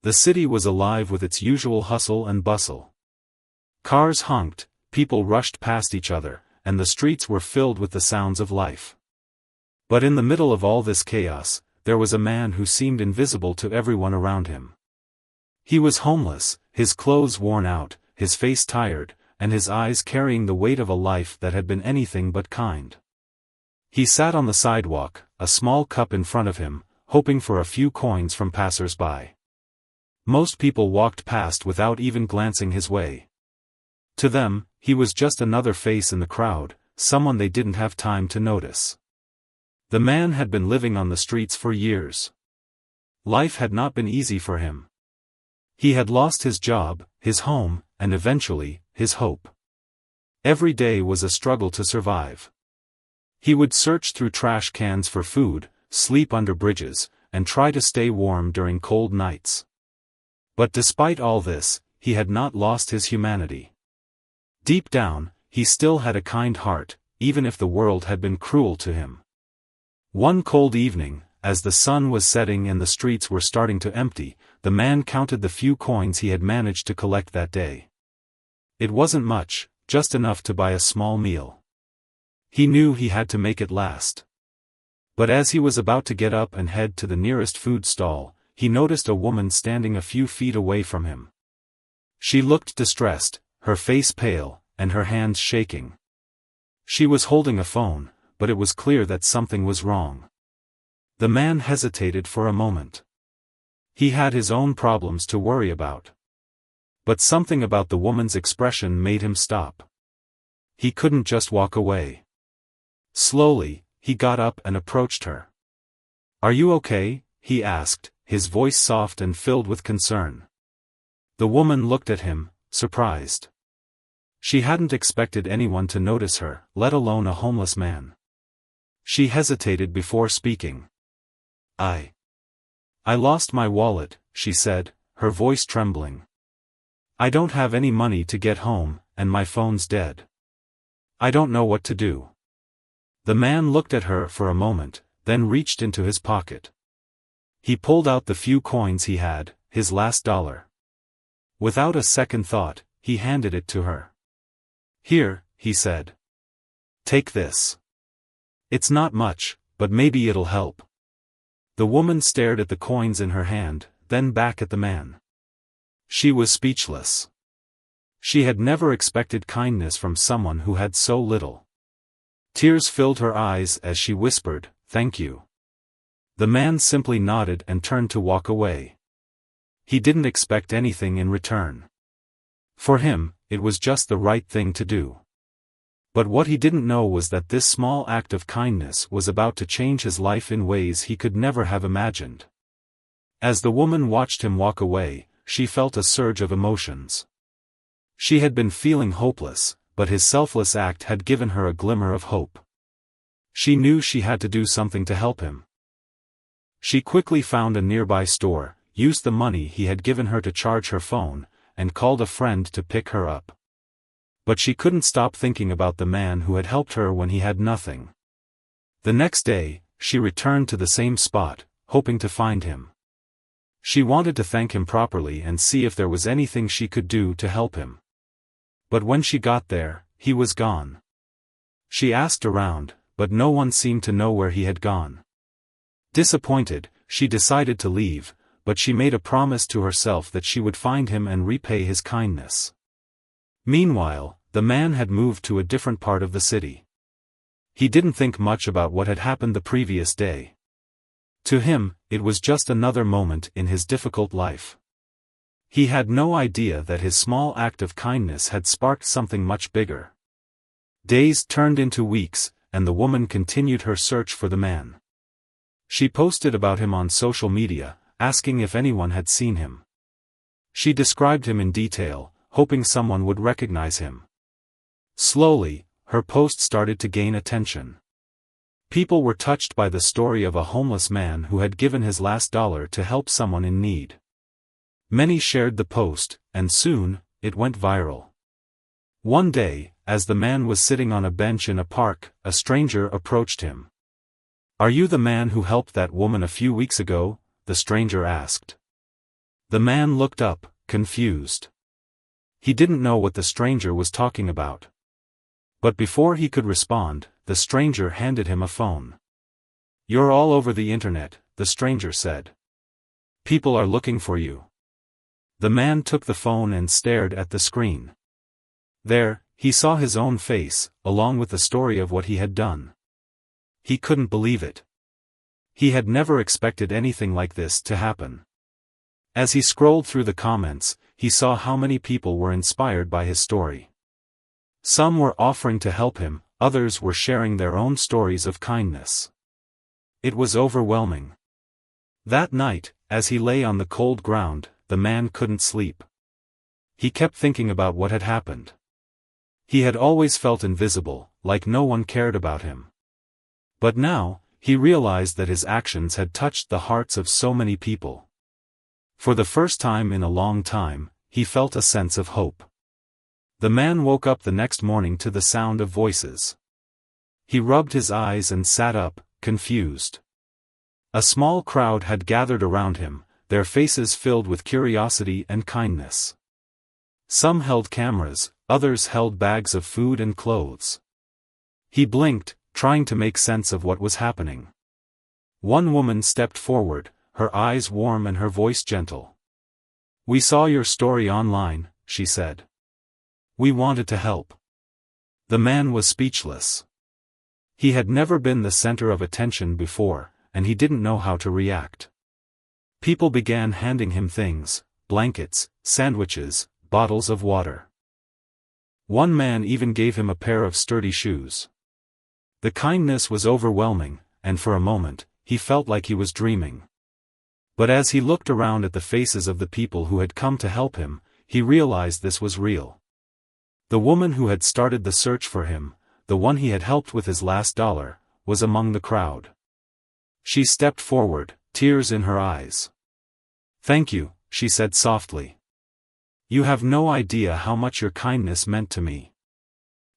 The city was alive with its usual hustle and bustle. Cars honked, people rushed past each other, and the streets were filled with the sounds of life. But in the middle of all this chaos, there was a man who seemed invisible to everyone around him. He was homeless, his clothes worn out, his face tired, and his eyes carrying the weight of a life that had been anything but kind. He sat on the sidewalk, a small cup in front of him, hoping for a few coins from passers-by. Most people walked past without even glancing his way. To them, he was just another face in the crowd, someone they didn't have time to notice. The man had been living on the streets for years. Life had not been easy for him. He had lost his job, his home, and eventually, his hope. Every day was a struggle to survive. He would search through trash cans for food, sleep under bridges, and try to stay warm during cold nights. But despite all this, he had not lost his humanity. Deep down, he still had a kind heart, even if the world had been cruel to him. One cold evening, as the sun was setting and the streets were starting to empty, the man counted the few coins he had managed to collect that day. It wasn't much, just enough to buy a small meal. He knew he had to make it last. But as he was about to get up and head to the nearest food stall, he noticed a woman standing a few feet away from him. She looked distressed, her face pale, and her hands shaking. She was holding a phone, but it was clear that something was wrong. The man hesitated for a moment. He had his own problems to worry about. But something about the woman's expression made him stop. He couldn't just walk away. Slowly, he got up and approached her. "Are you okay?" he asked, his voice soft and filled with concern. The woman looked at him, surprised. She hadn't expected anyone to notice her, let alone a homeless man. She hesitated before speaking. I lost my wallet," she said, her voice trembling. "I don't have any money to get home, and my phone's dead. I don't know what to do." The man looked at her for a moment, then reached into his pocket. He pulled out the few coins he had, his last $1. Without a second thought, he handed it to her. "Here," he said. "Take this. It's not much, but maybe it'll help." The woman stared at the coins in her hand, then back at the man. She was speechless. She had never expected kindness from someone who had so little. Tears filled her eyes as she whispered, "Thank you." The man simply nodded and turned to walk away. He didn't expect anything in return. For him, it was just the right thing to do. But what he didn't know was that this small act of kindness was about to change his life in ways he could never have imagined. As the woman watched him walk away, she felt a surge of emotions. She had been feeling hopeless, but his selfless act had given her a glimmer of hope. She knew she had to do something to help him. She quickly found a nearby store, used the money he had given her to charge her phone, and called a friend to pick her up. But she couldn't stop thinking about the man who had helped her when he had nothing. The next day, she returned to the same spot, hoping to find him. She wanted to thank him properly and see if there was anything she could do to help him. But when she got there, he was gone. She asked around, but no one seemed to know where he had gone. Disappointed, she decided to leave, but she made a promise to herself that she would find him and repay his kindness. Meanwhile, the man had moved to a different part of the city. He didn't think much about what had happened the previous day. To him, it was just another moment in his difficult life. He had no idea that his small act of kindness had sparked something much bigger. Days turned into weeks, and the woman continued her search for the man. She posted about him on social media, asking if anyone had seen him. She described him in detail, hoping someone would recognize him. Slowly, her post started to gain attention. People were touched by the story of a homeless man who had given his last $1 to help someone in need. Many shared the post, and soon, it went viral. One day, as the man was sitting on a bench in a park, a stranger approached him. "Are you the man who helped that woman a few weeks ago?" the stranger asked. The man looked up, confused. He didn't know what the stranger was talking about. But before he could respond, the stranger handed him a phone. "You're all over the internet," the stranger said. "People are looking for you." The man took the phone and stared at the screen. There, he saw his own face, along with the story of what he had done. He couldn't believe it. He had never expected anything like this to happen. As he scrolled through the comments, he saw how many people were inspired by his story. Some were offering to help him, others were sharing their own stories of kindness. It was overwhelming. That night, as he lay on the cold ground, the man couldn't sleep. He kept thinking about what had happened. He had always felt invisible, like no one cared about him. But now, he realized that his actions had touched the hearts of so many people. For the first time in a long time, he felt a sense of hope. The man woke up the next morning to the sound of voices. He rubbed his eyes and sat up, confused. A small crowd had gathered around him, their faces filled with curiosity and kindness. Some held cameras, others held bags of food and clothes. He blinked, trying to make sense of what was happening. One woman stepped forward, her eyes warm and her voice gentle. "We saw your story online," she said. "We wanted to help." The man was speechless. He had never been the center of attention before, and he didn't know how to react. People began handing him things: blankets, sandwiches, bottles of water. One man even gave him a pair of sturdy shoes. The kindness was overwhelming, and for a moment, he felt like he was dreaming. But as he looked around at the faces of the people who had come to help him, he realized this was real. The woman who had started the search for him, the one he had helped with his last dollar, was among the crowd. She stepped forward, tears in her eyes. "Thank you," she said softly. "You have no idea how much your kindness meant to me.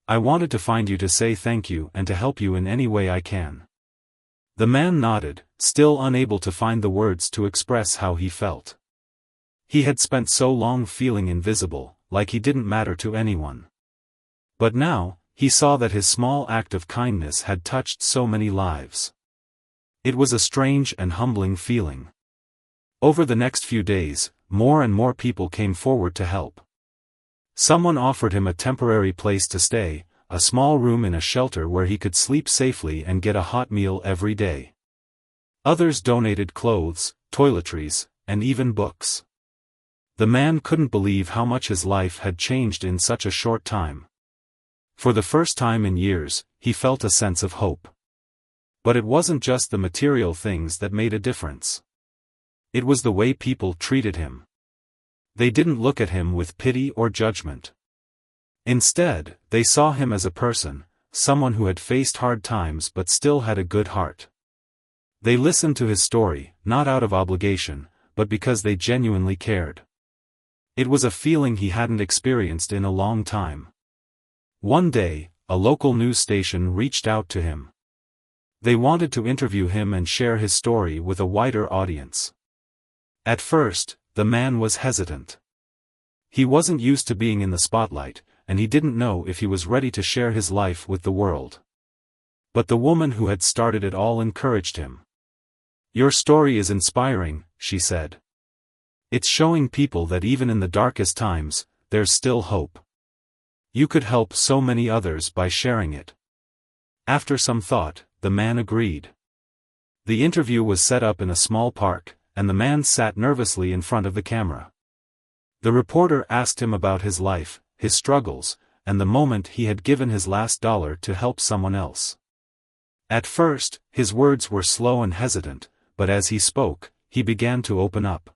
I wanted to find you to say thank you and to help you in any way I can." The man nodded, still unable to find the words to express how he felt. He had spent so long feeling invisible, like he didn't matter to anyone. But now, he saw that his small act of kindness had touched so many lives. It was a strange and humbling feeling. Over the next few days, more and more people came forward to help. Someone offered him a temporary place to stay, a small room in a shelter where he could sleep safely and get a hot meal every day. Others donated clothes, toiletries, and even books. The man couldn't believe how much his life had changed in such a short time. For the first time in years, he felt a sense of hope. But it wasn't just the material things that made a difference. It was the way people treated him. They didn't look at him with pity or judgment. Instead, they saw him as a person, someone who had faced hard times but still had a good heart. They listened to his story, not out of obligation, but because they genuinely cared. It was a feeling he hadn't experienced in a long time. One day, a local news station reached out to him. They wanted to interview him and share his story with a wider audience. At first, the man was hesitant. He wasn't used to being in the spotlight, and he didn't know if he was ready to share his life with the world. But the woman who had started it all encouraged him. "Your story is inspiring," she said. "It's showing people that even in the darkest times, there's still hope. You could help so many others by sharing it." After some thought, the man agreed. The interview was set up in a small park, and the man sat nervously in front of the camera. The reporter asked him about his life, his struggles, and the moment he had given his last dollar to help someone else. At first, his words were slow and hesitant, but as he spoke, he began to open up.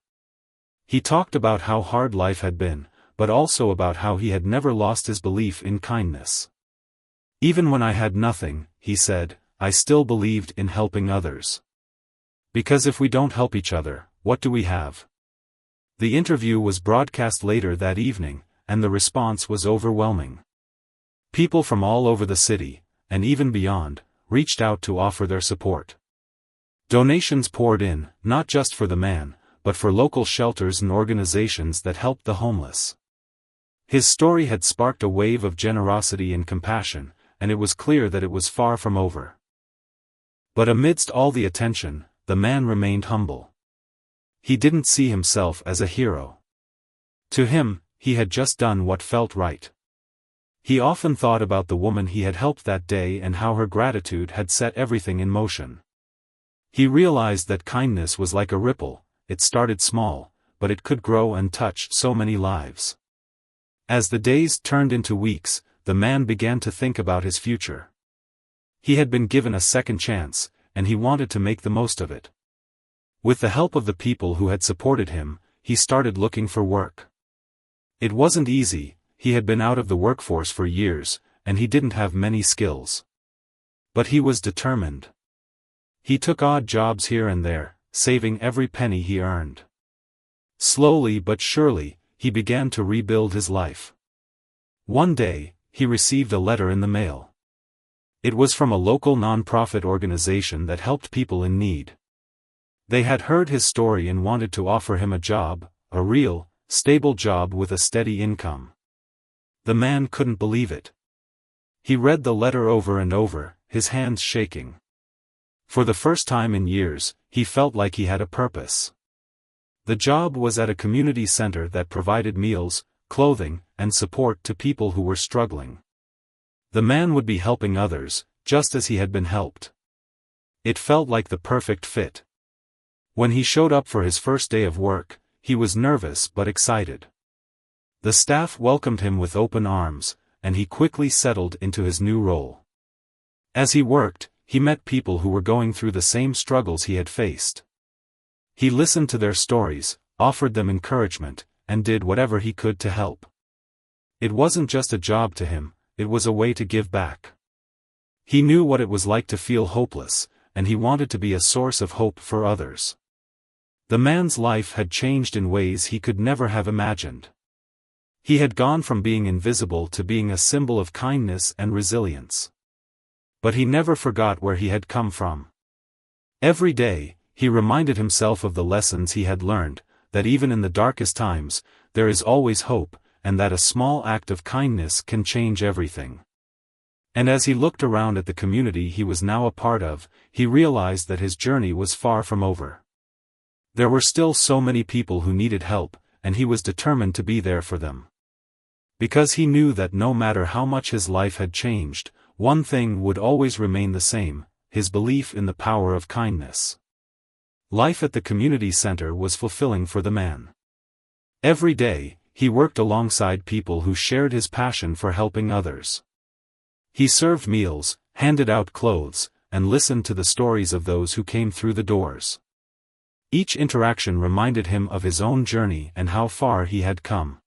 He talked about how hard life had been, but also about how he had never lost his belief in kindness. "Even when I had nothing," he said, "I still believed in helping others. Because if we don't help each other, what do we have?" The interview was broadcast later that evening, and the response was overwhelming. People from all over the city, and even beyond, reached out to offer their support. Donations poured in, not just for the man, but for local shelters and organizations that helped the homeless. His story had sparked a wave of generosity and compassion, and it was clear that it was far from over. But amidst all the attention, the man remained humble. He didn't see himself as a hero. To him, he had just done what felt right. He often thought about the woman he had helped that day and how her gratitude had set everything in motion. He realized that kindness was like a ripple. It started small, but it could grow and touch so many lives. As the days turned into weeks, the man began to think about his future. He had been given a second chance, and he wanted to make the most of it. With the help of the people who had supported him, he started looking for work. It wasn't easy. He had been out of the workforce for years, and he didn't have many skills. But he was determined. He took odd jobs here and there, saving every penny he earned. Slowly but surely, he began to rebuild his life. One day, he received a letter in the mail. It was from a local non-profit organization that helped people in need. They had heard his story and wanted to offer him a job, a real, stable job with a steady income. The man couldn't believe it. He read the letter over and over, his hands shaking. For the first time in years, he felt like he had a purpose. The job was at a community center that provided meals, clothing, and support to people who were struggling. The man would be helping others, just as he had been helped. It felt like the perfect fit. When he showed up for his first day of work, he was nervous but excited. The staff welcomed him with open arms, and he quickly settled into his new role. As he worked, he met people who were going through the same struggles he had faced. He listened to their stories, offered them encouragement, and did whatever he could to help. It wasn't just a job to him, it was a way to give back. He knew what it was like to feel hopeless, and he wanted to be a source of hope for others. The man's life had changed in ways he could never have imagined. He had gone from being invisible to being a symbol of kindness and resilience. But he never forgot where he had come from. Every day, he reminded himself of the lessons he had learned, that even in the darkest times, there is always hope, and that a small act of kindness can change everything. And as he looked around at the community he was now a part of, he realized that his journey was far from over. There were still so many people who needed help, and he was determined to be there for them. Because he knew that no matter how much his life had changed, one thing would always remain the same: his belief in the power of kindness. Life at the community center was fulfilling for the man. Every day, he worked alongside people who shared his passion for helping others. He served meals, handed out clothes, and listened to the stories of those who came through the doors. Each interaction reminded him of his own journey and how far he had come.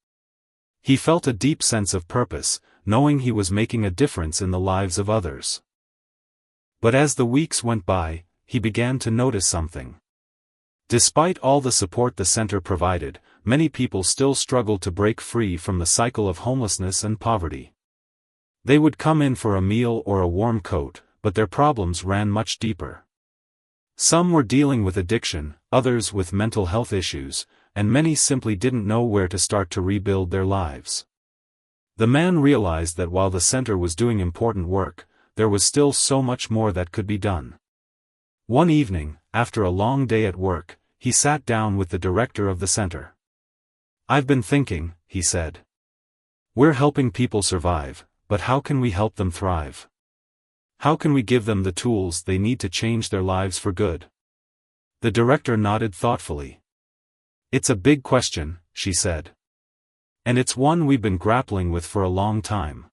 He felt a deep sense of purpose, knowing he was making a difference in the lives of others. But as the weeks went by, he began to notice something. Despite all the support the center provided, many people still struggled to break free from the cycle of homelessness and poverty. They would come in for a meal or a warm coat, but their problems ran much deeper. Some were dealing with addiction, others with mental health issues, and many simply didn't know where to start to rebuild their lives. The man realized that while the center was doing important work, there was still so much more that could be done. One evening, after a long day at work, he sat down with the director of the center. "I've been thinking," he said. "We're helping people survive, but how can we help them thrive? How can we give them the tools they need to change their lives for good?" The director nodded thoughtfully. "It's a big question," she said. "And it's one we've been grappling with for a long time.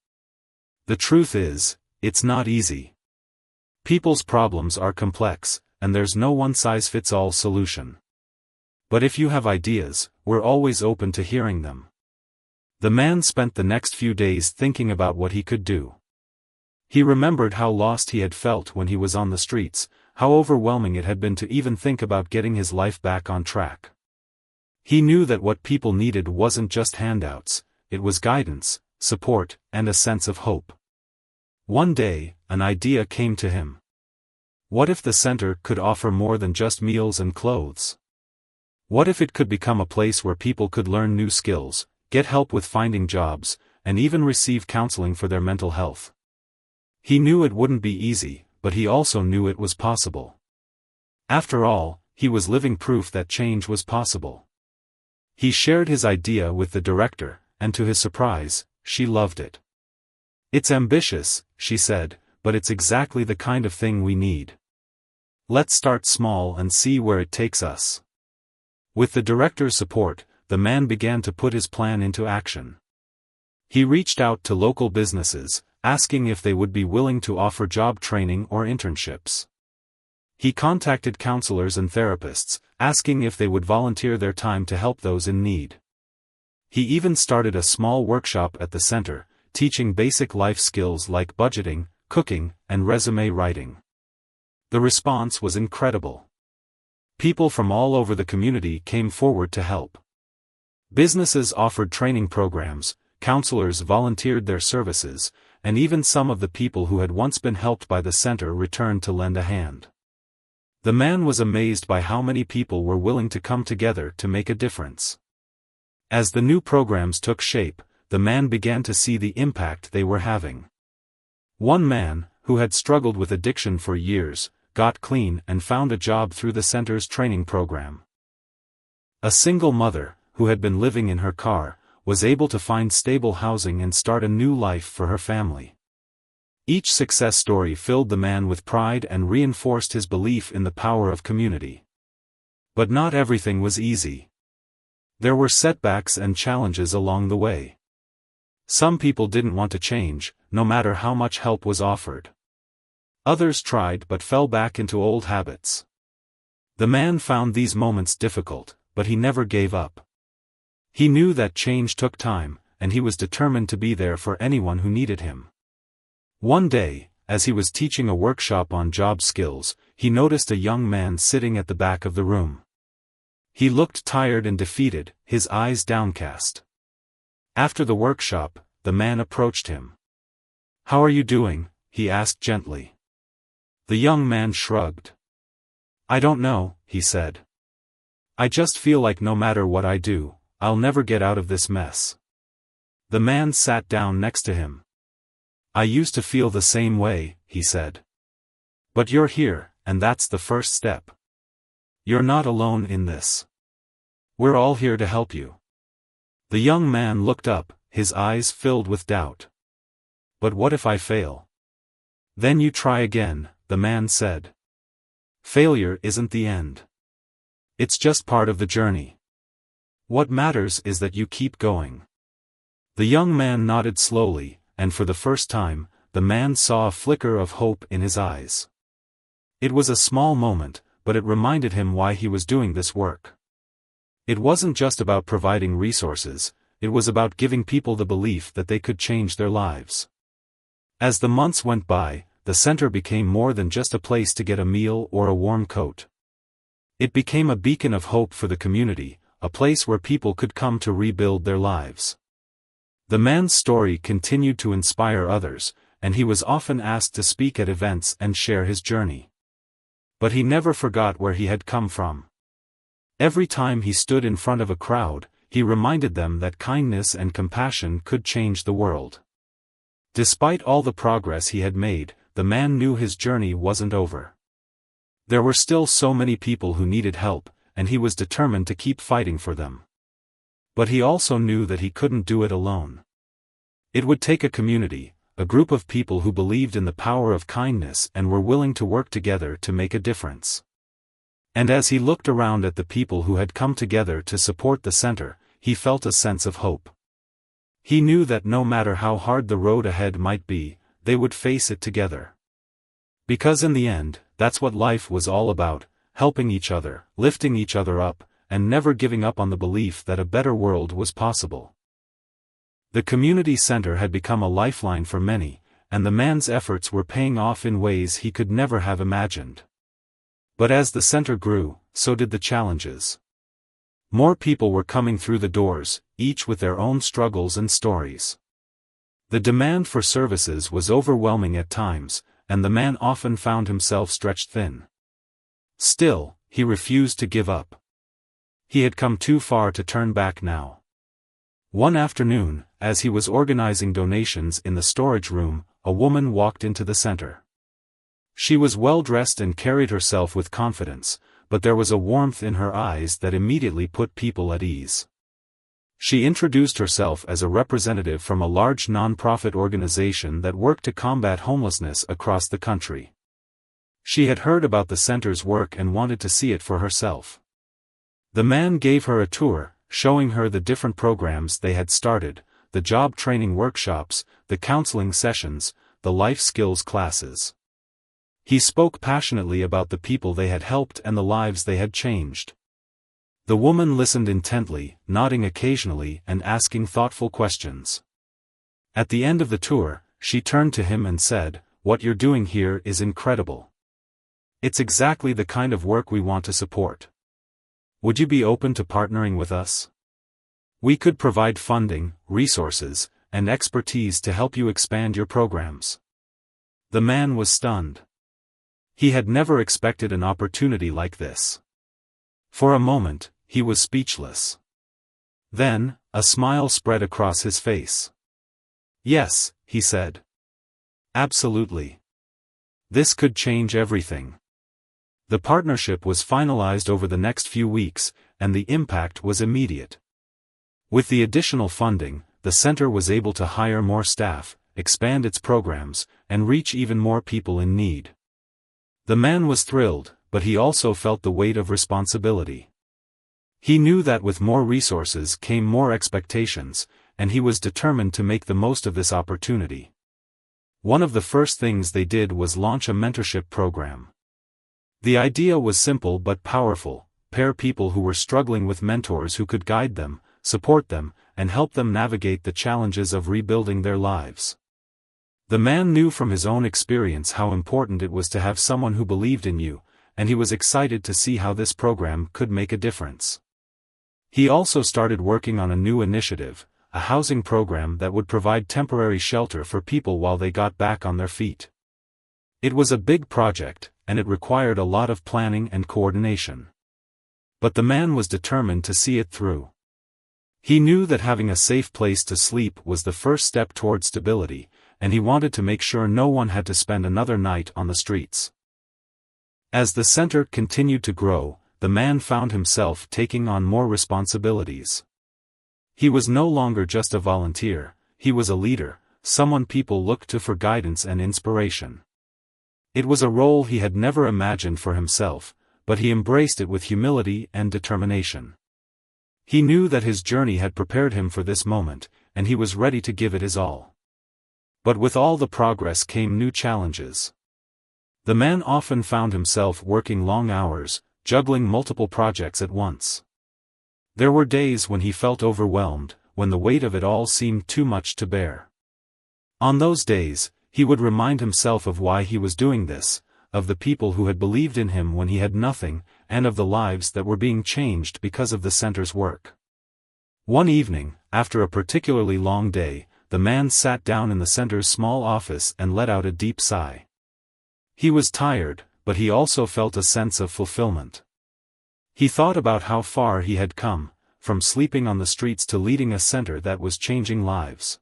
The truth is, it's not easy. People's problems are complex, and there's no one-size-fits-all solution. But if you have ideas, we're always open to hearing them." The man spent the next few days thinking about what he could do. He remembered how lost he had felt when he was on the streets, how overwhelming it had been to even think about getting his life back on track. He knew that what people needed wasn't just handouts, it was guidance, support, and a sense of hope. One day, an idea came to him. What if the center could offer more than just meals and clothes? What if it could become a place where people could learn new skills, get help with finding jobs, and even receive counseling for their mental health? He knew it wouldn't be easy, but he also knew it was possible. After all, he was living proof that change was possible. He shared his idea with the director, and to his surprise, she loved it. "It's ambitious," she said, "but it's exactly the kind of thing we need. Let's start small and see where it takes us." With the director's support, the man began to put his plan into action. He reached out to local businesses, asking if they would be willing to offer job training or internships. He contacted counselors and therapists, asking if they would volunteer their time to help those in need. He even started a small workshop at the center, teaching basic life skills like budgeting, cooking, and resume writing. The response was incredible. People from all over the community came forward to help. Businesses offered training programs, counselors volunteered their services, and even some of the people who had once been helped by the center returned to lend a hand. The man was amazed by how many people were willing to come together to make a difference. As the new programs took shape, the man began to see the impact they were having. One man, who had struggled with addiction for years, got clean and found a job through the center's training program. A single mother, who had been living in her car, was able to find stable housing and start a new life for her family. Each success story filled the man with pride and reinforced his belief in the power of community. But not everything was easy. There were setbacks and challenges along the way. Some people didn't want to change, no matter how much help was offered. Others tried but fell back into old habits. The man found these moments difficult, but he never gave up. He knew that change took time, and he was determined to be there for anyone who needed him. One day, as he was teaching a workshop on job skills, he noticed a young man sitting at the back of the room. He looked tired and defeated, his eyes downcast. After the workshop, the man approached him. "How are you doing?" he asked gently. The young man shrugged. "I don't know," he said. "I just feel like no matter what I do, I'll never get out of this mess." The man sat down next to him. "I used to feel the same way," he said. "But you're here, and that's the first step. You're not alone in this. We're all here to help you." The young man looked up, his eyes filled with doubt. "But what if I fail?" "Then you try again," the man said. "Failure isn't the end. It's just part of the journey. What matters is that you keep going." The young man nodded slowly, and for the first time, the man saw a flicker of hope in his eyes. It was a small moment, but it reminded him why he was doing this work. It wasn't just about providing resources, it was about giving people the belief that they could change their lives. As the months went by, the center became more than just a place to get a meal or a warm coat. It became a beacon of hope for the community, a place where people could come to rebuild their lives. The man's story continued to inspire others, and he was often asked to speak at events and share his journey. But he never forgot where he had come from. Every time he stood in front of a crowd, he reminded them that kindness and compassion could change the world. Despite all the progress he had made, the man knew his journey wasn't over. There were still so many people who needed help, and he was determined to keep fighting for them. But he also knew that he couldn't do it alone. It would take a community, a group of people who believed in the power of kindness and were willing to work together to make a difference. And as he looked around at the people who had come together to support the center, he felt a sense of hope. He knew that no matter how hard the road ahead might be, they would face it together. Because in the end, that's what life was all about, helping each other, lifting each other up, and never giving up on the belief that a better world was possible. The community center had become a lifeline for many, and the man's efforts were paying off in ways he could never have imagined. But as the center grew, so did the challenges. More people were coming through the doors, each with their own struggles and stories. The demand for services was overwhelming at times, and the man often found himself stretched thin. Still, he refused to give up. He had come too far to turn back now. One afternoon, as he was organizing donations in the storage room, a woman walked into the center. She was well-dressed and carried herself with confidence, but there was a warmth in her eyes that immediately put people at ease. She introduced herself as a representative from a large non-profit organization that worked to combat homelessness across the country. She had heard about the center's work and wanted to see it for herself. The man gave her a tour, showing her the different programs they had started, the job training workshops, the counseling sessions, the life skills classes. He spoke passionately about the people they had helped and the lives they had changed. The woman listened intently, nodding occasionally and asking thoughtful questions. At the end of the tour, she turned to him and said, "What you're doing here is incredible. It's exactly the kind of work we want to support. Would you be open to partnering with us? We could provide funding, resources, and expertise to help you expand your programs." The man was stunned. He had never expected an opportunity like this. For a moment, he was speechless. Then, a smile spread across his face. "Yes," he said. "Absolutely. This could change everything." The partnership was finalized over the next few weeks, and the impact was immediate. With the additional funding, the center was able to hire more staff, expand its programs, and reach even more people in need. The man was thrilled, but he also felt the weight of responsibility. He knew that with more resources came more expectations, and he was determined to make the most of this opportunity. One of the first things they did was launch a mentorship program. The idea was simple but powerful: pair people who were struggling with mentors who could guide them, support them, and help them navigate the challenges of rebuilding their lives. The man knew from his own experience how important it was to have someone who believed in you, and he was excited to see how this program could make a difference. He also started working on a new initiative, a housing program that would provide temporary shelter for people while they got back on their feet. It was a big project, and it required a lot of planning and coordination. But the man was determined to see it through. He knew that having a safe place to sleep was the first step toward stability, and he wanted to make sure no one had to spend another night on the streets. As the center continued to grow, the man found himself taking on more responsibilities. He was no longer just a volunteer, he was a leader, someone people looked to for guidance and inspiration. It was a role he had never imagined for himself, but he embraced it with humility and determination. He knew that his journey had prepared him for this moment, and he was ready to give it his all. But with all the progress came new challenges. The man often found himself working long hours, juggling multiple projects at once. There were days when he felt overwhelmed, when the weight of it all seemed too much to bear. On those days, he would remind himself of why he was doing this, of the people who had believed in him when he had nothing, and of the lives that were being changed because of the center's work. One evening, after a particularly long day, the man sat down in the center's small office and let out a deep sigh. He was tired, but he also felt a sense of fulfillment. He thought about how far he had come, from sleeping on the streets to leading a center that was changing lives.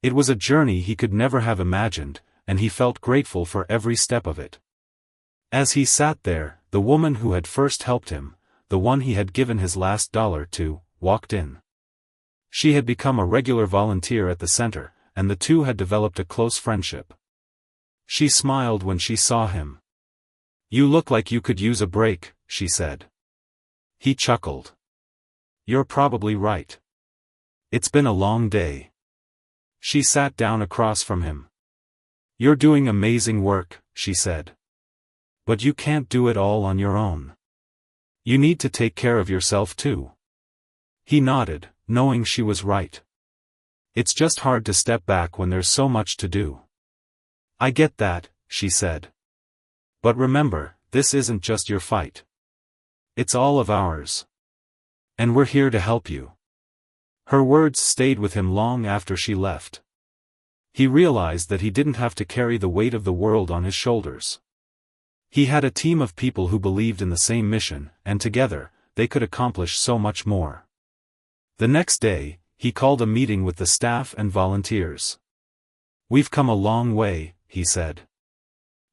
It was a journey he could never have imagined, and he felt grateful for every step of it. As he sat there, the woman who had first helped him, the one he had given his last dollar to, walked in. She had become a regular volunteer at the center, and the two had developed a close friendship. She smiled when she saw him. "You look like you could use a break," she said. He chuckled. "You're probably right. It's been a long day." She sat down across from him. "You're doing amazing work," she said. "But you can't do it all on your own. You need to take care of yourself too." He nodded, knowing she was right. "It's just hard to step back when there's so much to do." "I get that," she said. "But remember, this isn't just your fight. It's all of ours. And we're here to help you." Her words stayed with him long after she left. He realized that he didn't have to carry the weight of the world on his shoulders. He had a team of people who believed in the same mission, and together, they could accomplish so much more. The next day, he called a meeting with the staff and volunteers. "We've come a long way," he said.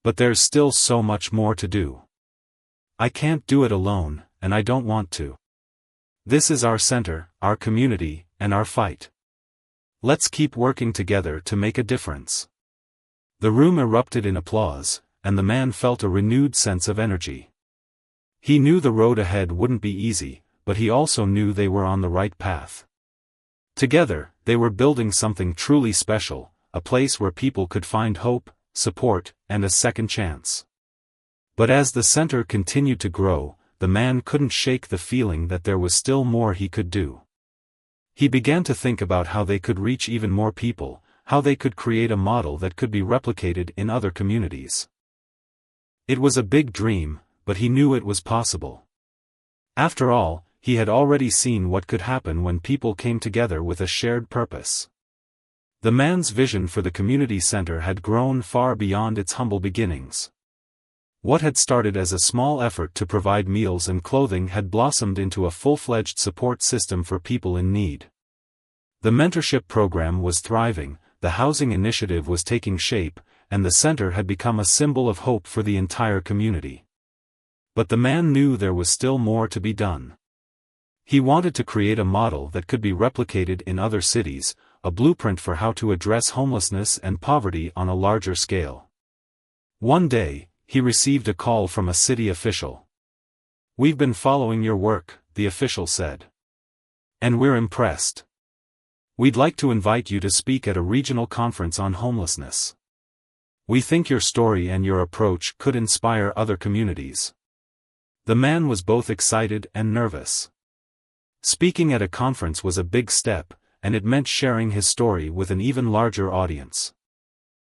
"But there's still so much more to do. I can't do it alone, and I don't want to. This is our center, our community, and our fight. Let's keep working together to make a difference." The room erupted in applause, and the man felt a renewed sense of energy. He knew the road ahead wouldn't be easy, but he also knew they were on the right path. Together, they were building something truly special, a place where people could find hope, support, and a second chance. But as the center continued to grow, the man couldn't shake the feeling that there was still more he could do. He began to think about how they could reach even more people, how they could create a model that could be replicated in other communities. It was a big dream, but he knew it was possible. After all, he had already seen what could happen when people came together with a shared purpose. The man's vision for the community center had grown far beyond its humble beginnings. What had started as a small effort to provide meals and clothing had blossomed into a full-fledged support system for people in need. The mentorship program was thriving, the housing initiative was taking shape, and the center had become a symbol of hope for the entire community. But the man knew there was still more to be done. He wanted to create a model that could be replicated in other cities, a blueprint for how to address homelessness and poverty on a larger scale. One day, he received a call from a city official. "We've been following your work," the official said. "And we're impressed. We'd like to invite you to speak at a regional conference on homelessness. We think your story and your approach could inspire other communities." The man was both excited and nervous. Speaking at a conference was a big step, and it meant sharing his story with an even larger audience.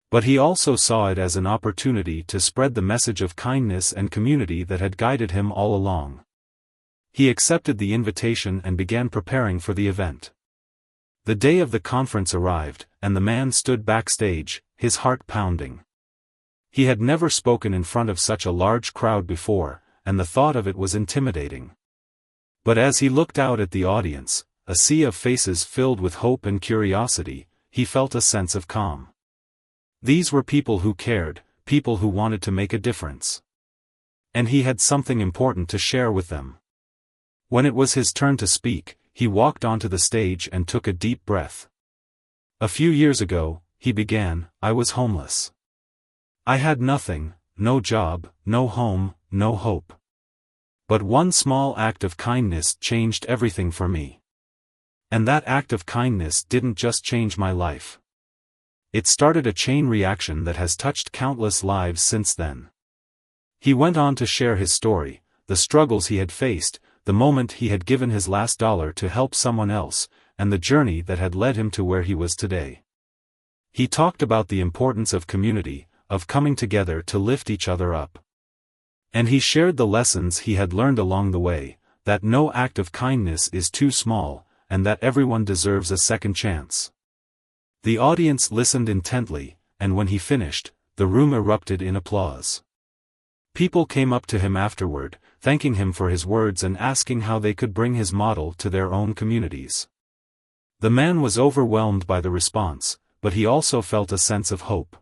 But he also saw it as an opportunity to spread the message of kindness and community that had guided him all along. He accepted the invitation and began preparing for the event. The day of the conference arrived, and the man stood backstage, his heart pounding. He had never spoken in front of such a large crowd before, and the thought of it was intimidating. But as he looked out at the audience, a sea of faces filled with hope and curiosity, he felt a sense of calm. These were people who cared, people who wanted to make a difference. And he had something important to share with them. When it was his turn to speak, he walked onto the stage and took a deep breath. "A few years ago," he began, "I was homeless. I had nothing, no job, no home, no hope. But one small act of kindness changed everything for me. And that act of kindness didn't just change my life. It started a chain reaction that has touched countless lives since then." He went on to share his story, the struggles he had faced, the moment he had given his last dollar to help someone else, and the journey that had led him to where he was today. He talked about the importance of community, of coming together to lift each other up. And he shared the lessons he had learned along the way, that no act of kindness is too small, and that everyone deserves a second chance. The audience listened intently, and when he finished, the room erupted in applause. People came up to him afterward, thanking him for his words and asking how they could bring his model to their own communities. The man was overwhelmed by the response, but he also felt a sense of hope.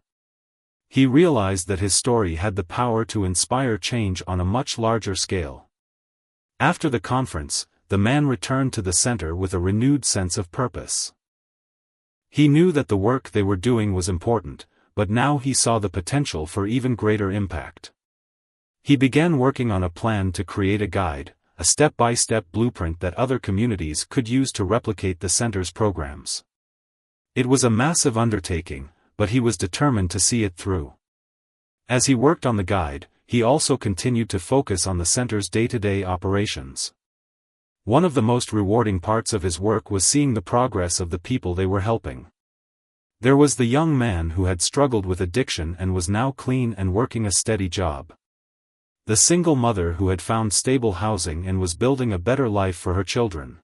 He realized that his story had the power to inspire change on a much larger scale. After the conference, the man returned to the center with a renewed sense of purpose. He knew that the work they were doing was important, but now he saw the potential for even greater impact. He began working on a plan to create a guide, a step-by-step blueprint that other communities could use to replicate the center's programs. It was a massive undertaking, but he was determined to see it through. As he worked on the guide, he also continued to focus on the center's day-to-day operations. One of the most rewarding parts of his work was seeing the progress of the people they were helping. There was the young man who had struggled with addiction and was now clean and working a steady job. The single mother who had found stable housing and was building a better life for her children.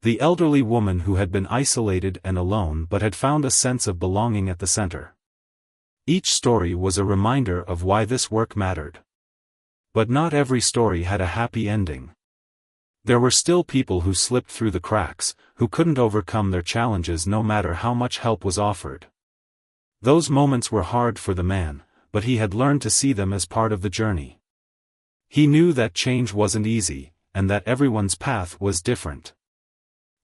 The elderly woman who had been isolated and alone but had found a sense of belonging at the center. Each story was a reminder of why this work mattered. But not every story had a happy ending. There were still people who slipped through the cracks, who couldn't overcome their challenges no matter how much help was offered. Those moments were hard for the man, but he had learned to see them as part of the journey. He knew that change wasn't easy, and that everyone's path was different.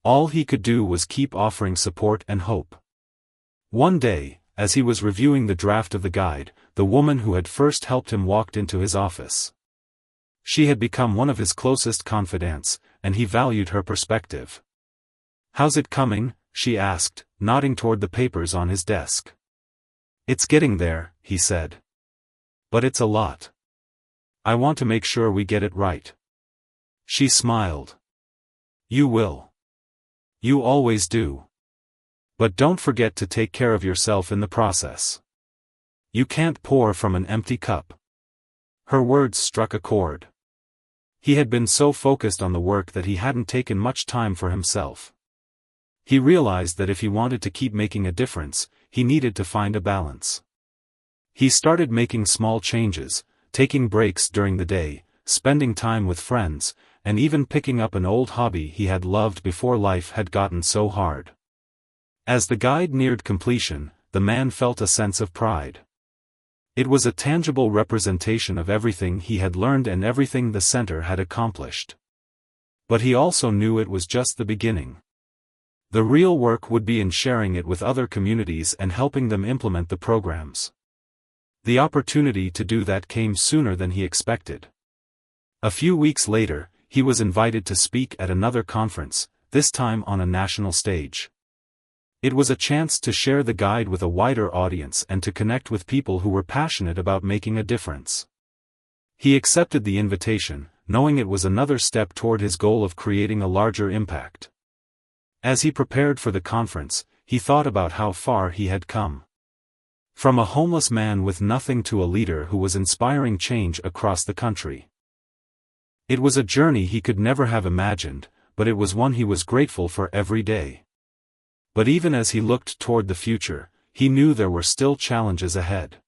All he could do was keep offering support and hope. One day, as he was reviewing the draft of the guide, the woman who had first helped him walked into his office. She had become one of his closest confidants, and he valued her perspective. "How's it coming?" she asked, nodding toward the papers on his desk. "It's getting there," he said. "But it's a lot. I want to make sure we get it right." She smiled. "You will. You always do. But don't forget to take care of yourself in the process. You can't pour from an empty cup." Her words struck a chord. He had been so focused on the work that he hadn't taken much time for himself. He realized that if he wanted to keep making a difference, he needed to find a balance. He started making small changes, taking breaks during the day, spending time with friends, and even picking up an old hobby he had loved before life had gotten so hard. As the guide neared completion, the man felt a sense of pride. It was a tangible representation of everything he had learned and everything the center had accomplished. But he also knew it was just the beginning. The real work would be in sharing it with other communities and helping them implement the programs. The opportunity to do that came sooner than he expected. A few weeks later, he was invited to speak at another conference, this time on a national stage. It was a chance to share the guide with a wider audience and to connect with people who were passionate about making a difference. He accepted the invitation, knowing it was another step toward his goal of creating a larger impact. As he prepared for the conference, he thought about how far he had come. From a homeless man with nothing to a leader who was inspiring change across the country. It was a journey he could never have imagined, but it was one he was grateful for every day. But even as he looked toward the future, he knew there were still challenges ahead.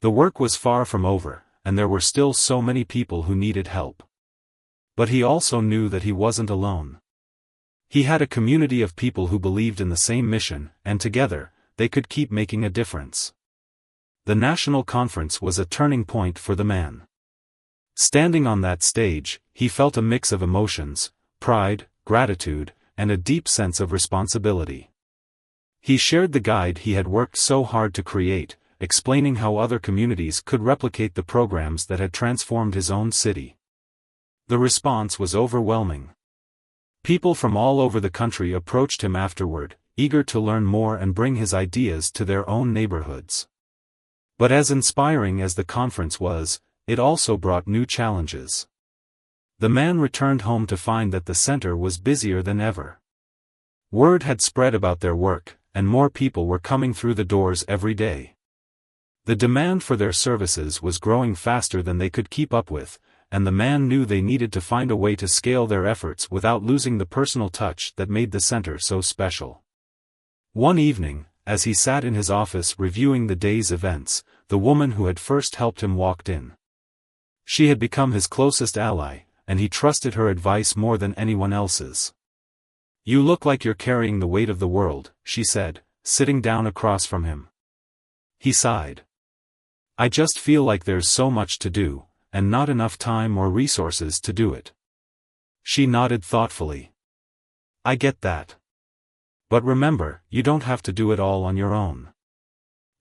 The work was far from over, and there were still so many people who needed help. But he also knew that he wasn't alone. He had a community of people who believed in the same mission, and together, they could keep making a difference. The national conference was a turning point for the man. Standing on that stage, he felt a mix of emotions, pride, gratitude, and a deep sense of responsibility. He shared the guide he had worked so hard to create, explaining how other communities could replicate the programs that had transformed his own city. The response was overwhelming. People from all over the country approached him afterward, eager to learn more and bring his ideas to their own neighborhoods. But as inspiring as the conference was, it also brought new challenges. The man returned home to find that the center was busier than ever. Word had spread about their work, and more people were coming through the doors every day. The demand for their services was growing faster than they could keep up with, and the man knew they needed to find a way to scale their efforts without losing the personal touch that made the center so special. One evening, as he sat in his office reviewing the day's events, the woman who had first helped him walked in. She had become his closest ally, and he trusted her advice more than anyone else's. "You look like you're carrying the weight of the world," she said, sitting down across from him. He sighed. "I just feel like there's so much to do, and not enough time or resources to do it." She nodded thoughtfully. "I get that. But remember, you don't have to do it all on your own.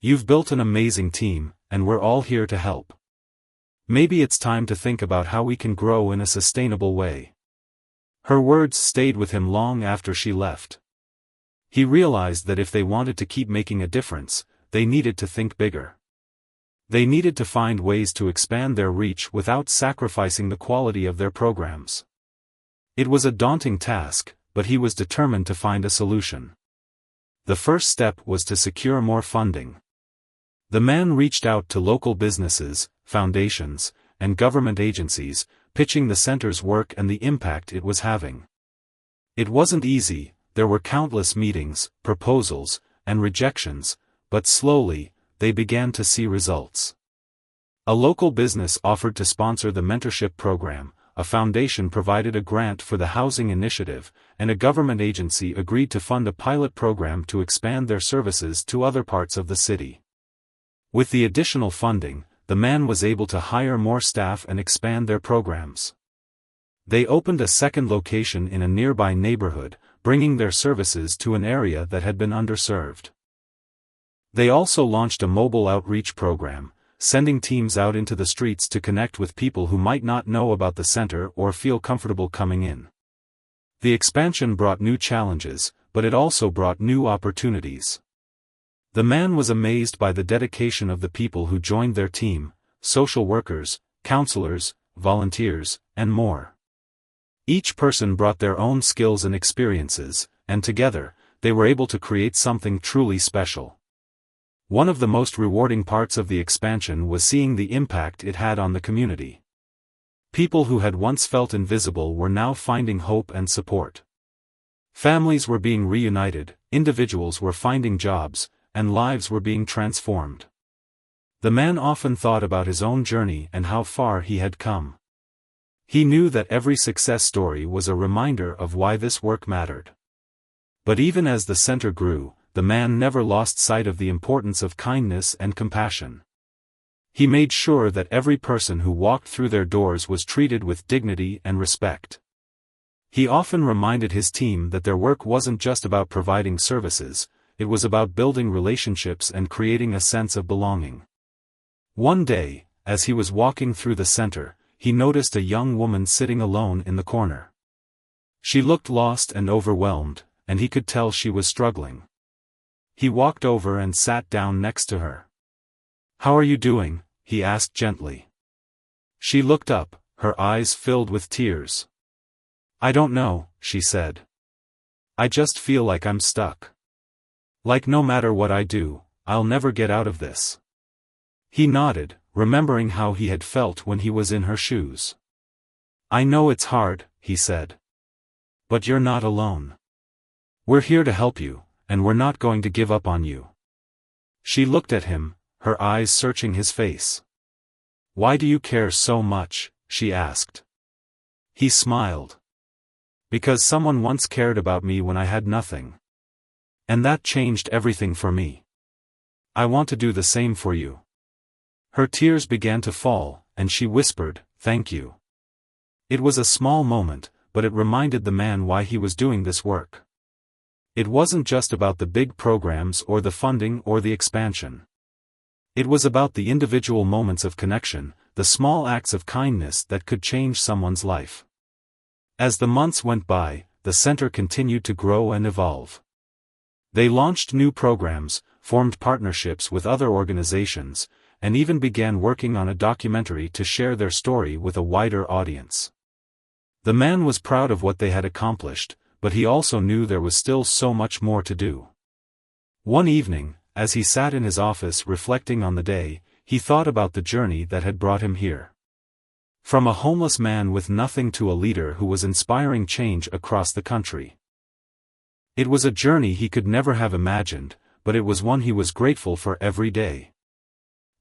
You've built an amazing team, and we're all here to help. Maybe it's time to think about how we can grow in a sustainable way." Her words stayed with him long after she left. He realized that if they wanted to keep making a difference, they needed to think bigger. They needed to find ways to expand their reach without sacrificing the quality of their programs. It was a daunting task, but he was determined to find a solution. The first step was to secure more funding. The man reached out to local businesses, foundations, and government agencies, pitching the center's work and the impact it was having. It wasn't easy, there were countless meetings, proposals, and rejections, but slowly, they began to see results. A local business offered to sponsor the mentorship program, a foundation provided a grant for the housing initiative, and a government agency agreed to fund a pilot program to expand their services to other parts of the city. With the additional funding, the man was able to hire more staff and expand their programs. They opened a second location in a nearby neighborhood, bringing their services to an area that had been underserved. They also launched a mobile outreach program, sending teams out into the streets to connect with people who might not know about the center or feel comfortable coming in. The expansion brought new challenges, but it also brought new opportunities. The man was amazed by the dedication of the people who joined their team: social workers, counselors, volunteers, and more. Each person brought their own skills and experiences, and together, they were able to create something truly special. One of the most rewarding parts of the expansion was seeing the impact it had on the community. People who had once felt invisible were now finding hope and support. Families were being reunited, individuals were finding jobs, and lives were being transformed. The man often thought about his own journey and how far he had come. He knew that every success story was a reminder of why this work mattered. But even as the center grew, the man never lost sight of the importance of kindness and compassion. He made sure that every person who walked through their doors was treated with dignity and respect. He often reminded his team that their work wasn't just about providing services, it was about building relationships and creating a sense of belonging. One day, as he was walking through the center, he noticed a young woman sitting alone in the corner. She looked lost and overwhelmed, and he could tell she was struggling. He walked over and sat down next to her. "How are you doing?" he asked gently. She looked up, her eyes filled with tears. "I don't know," she said. "I just feel like I'm stuck. Like no matter what I do, I'll never get out of this." He nodded, remembering how he had felt when he was in her shoes. "I know it's hard," he said. "But you're not alone. We're here to help you, and we're not going to give up on you." She looked at him, her eyes searching his face. "Why do you care so much?" she asked. He smiled. "Because someone once cared about me when I had nothing. And that changed everything for me. I want to do the same for you." Her tears began to fall, and she whispered, "Thank you." It was a small moment, but it reminded the man why he was doing this work. It wasn't just about the big programs or the funding or the expansion. It was about the individual moments of connection, the small acts of kindness that could change someone's life. As the months went by, the center continued to grow and evolve. They launched new programs, formed partnerships with other organizations, and even began working on a documentary to share their story with a wider audience. The man was proud of what they had accomplished, but he also knew there was still so much more to do. One evening, as he sat in his office reflecting on the day, he thought about the journey that had brought him here. From a homeless man with nothing to a leader who was inspiring change across the country. It was a journey he could never have imagined, but it was one he was grateful for every day.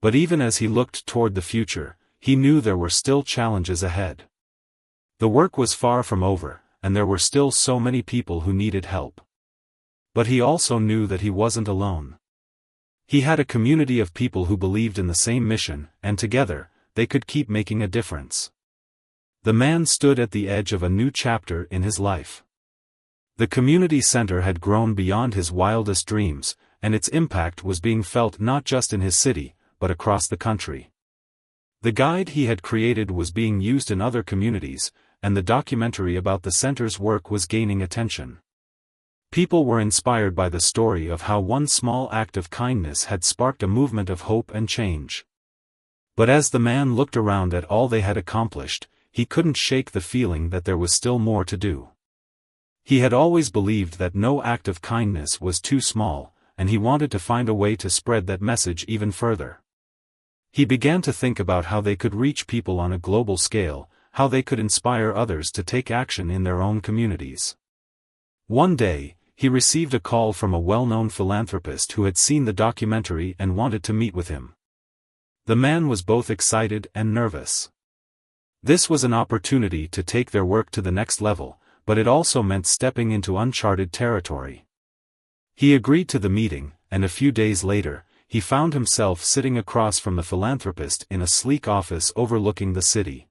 But even as he looked toward the future, he knew there were still challenges ahead. The work was far from over, and there were still so many people who needed help. But he also knew that he wasn't alone. He had a community of people who believed in the same mission, and together, they could keep making a difference. The man stood at the edge of a new chapter in his life. The community center had grown beyond his wildest dreams, and its impact was being felt not just in his city, but across the country. The guide he had created was being used in other communities, and the documentary about the center's work was gaining attention. People were inspired by the story of how one small act of kindness had sparked a movement of hope and change. But as the man looked around at all they had accomplished, he couldn't shake the feeling that there was still more to do. He had always believed that no act of kindness was too small, and he wanted to find a way to spread that message even further. He began to think about how they could reach people on a global scale, how they could inspire others to take action in their own communities. One day, he received a call from a well-known philanthropist who had seen the documentary and wanted to meet with him. The man was both excited and nervous. This was an opportunity to take their work to the next level, but it also meant stepping into uncharted territory. He agreed to the meeting, and a few days later, he found himself sitting across from the philanthropist in a sleek office overlooking the city.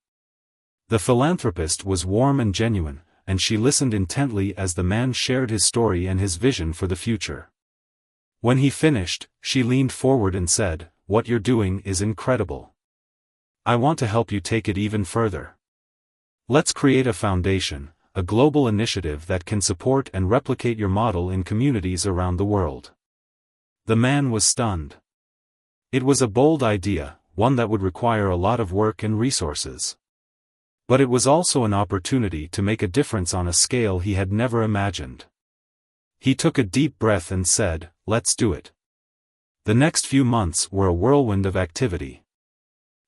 The philanthropist was warm and genuine, and she listened intently as the man shared his story and his vision for the future. When he finished, she leaned forward and said, "What you're doing is incredible. I want to help you take it even further. Let's create a foundation, a global initiative that can support and replicate your model in communities around the world." The man was stunned. It was a bold idea, one that would require a lot of work and resources. But it was also an opportunity to make a difference on a scale he had never imagined. He took a deep breath and said, "Let's do it." The next few months were a whirlwind of activity.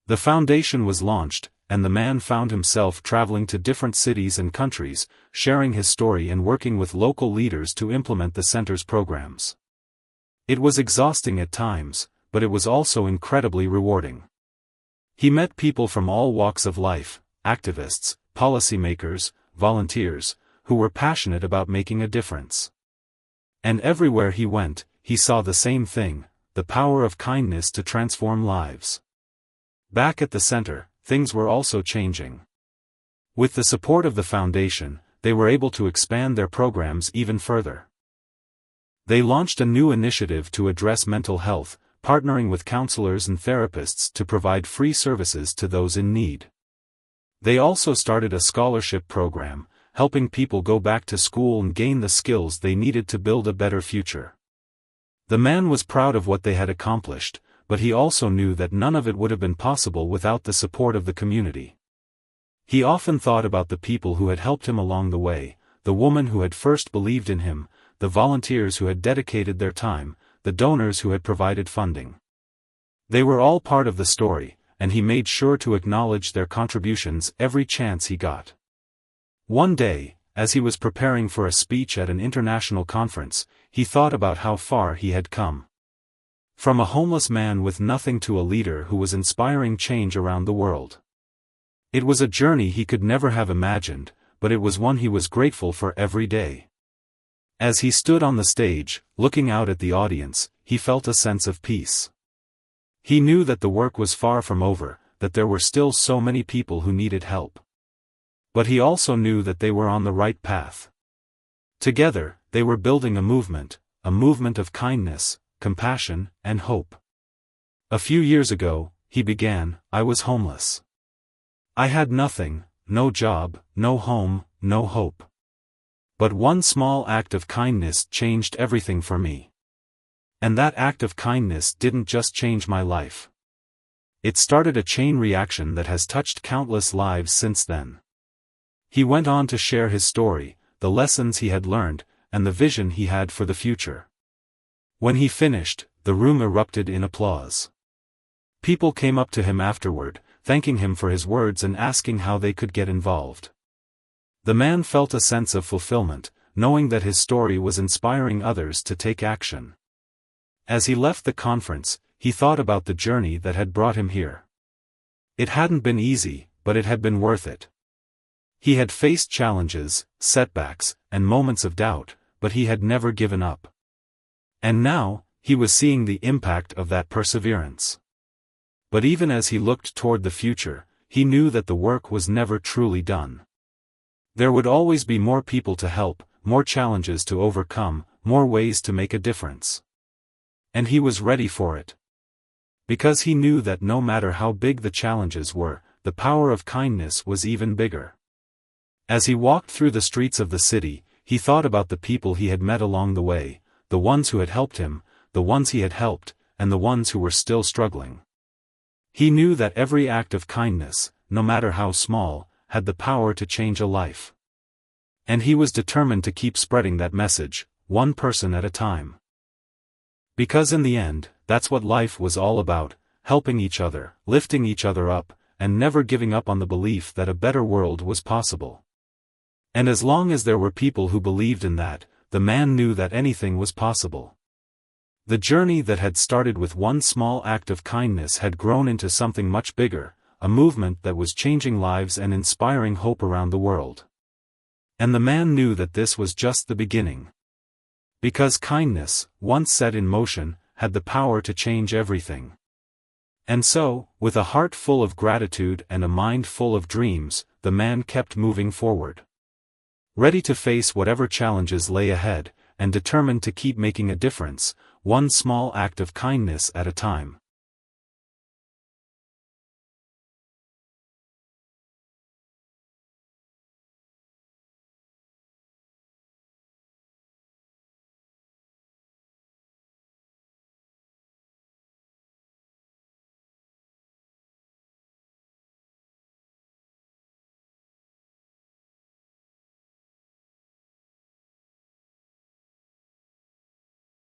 The foundation was launched, and the man found himself traveling to different cities and countries, sharing his story and working with local leaders to implement the center's programs. It was exhausting at times, but it was also incredibly rewarding. He met people from all walks of life, activists, policymakers, volunteers, who were passionate about making a difference. And everywhere he went, he saw the same thing, the power of kindness to transform lives. Back at the center, things were also changing. With the support of the foundation, they were able to expand their programs even further. They launched a new initiative to address mental health, partnering with counselors and therapists to provide free services to those in need. They also started a scholarship program, helping people go back to school and gain the skills they needed to build a better future. The man was proud of what they had accomplished, but he also knew that none of it would have been possible without the support of the community. He often thought about the people who had helped him along the way, the woman who had first believed in him, the volunteers who had dedicated their time, the donors who had provided funding. They were all part of the story, and he made sure to acknowledge their contributions every chance he got. One day, as he was preparing for a speech at an international conference, he thought about how far he had come. From a homeless man with nothing to a leader who was inspiring change around the world. It was a journey he could never have imagined, but it was one he was grateful for every day. As he stood on the stage, looking out at the audience, he felt a sense of peace. He knew that the work was far from over, that there were still so many people who needed help. But he also knew that they were on the right path. Together, they were building a movement of kindness, compassion, and hope. A few years ago, he began, I was homeless. I had nothing, no job, no home, no hope. But one small act of kindness changed everything for me. And that act of kindness didn't just change my life. It started a chain reaction that has touched countless lives since then. He went on to share his story, the lessons he had learned, and the vision he had for the future. When he finished, the room erupted in applause. People came up to him afterward, thanking him for his words and asking how they could get involved. The man felt a sense of fulfillment, knowing that his story was inspiring others to take action. As he left the conference, he thought about the journey that had brought him here. It hadn't been easy, but it had been worth it. He had faced challenges, setbacks, and moments of doubt, but he had never given up. And now, he was seeing the impact of that perseverance. But even as he looked toward the future, he knew that the work was never truly done. There would always be more people to help, more challenges to overcome, more ways to make a difference. And he was ready for it. Because he knew that no matter how big the challenges were, the power of kindness was even bigger. As he walked through the streets of the city, he thought about the people he had met along the way, the ones who had helped him, the ones he had helped, and the ones who were still struggling. He knew that every act of kindness, no matter how small, had the power to change a life. And he was determined to keep spreading that message, one person at a time. Because in the end, that's what life was all about, helping each other, lifting each other up, and never giving up on the belief that a better world was possible. And as long as there were people who believed in that, the man knew that anything was possible. The journey that had started with one small act of kindness had grown into something much bigger, a movement that was changing lives and inspiring hope around the world. And the man knew that this was just the beginning. Because kindness, once set in motion, had the power to change everything. And so, with a heart full of gratitude and a mind full of dreams, the man kept moving forward. Ready to face whatever challenges lay ahead, and determined to keep making a difference, one small act of kindness at a time.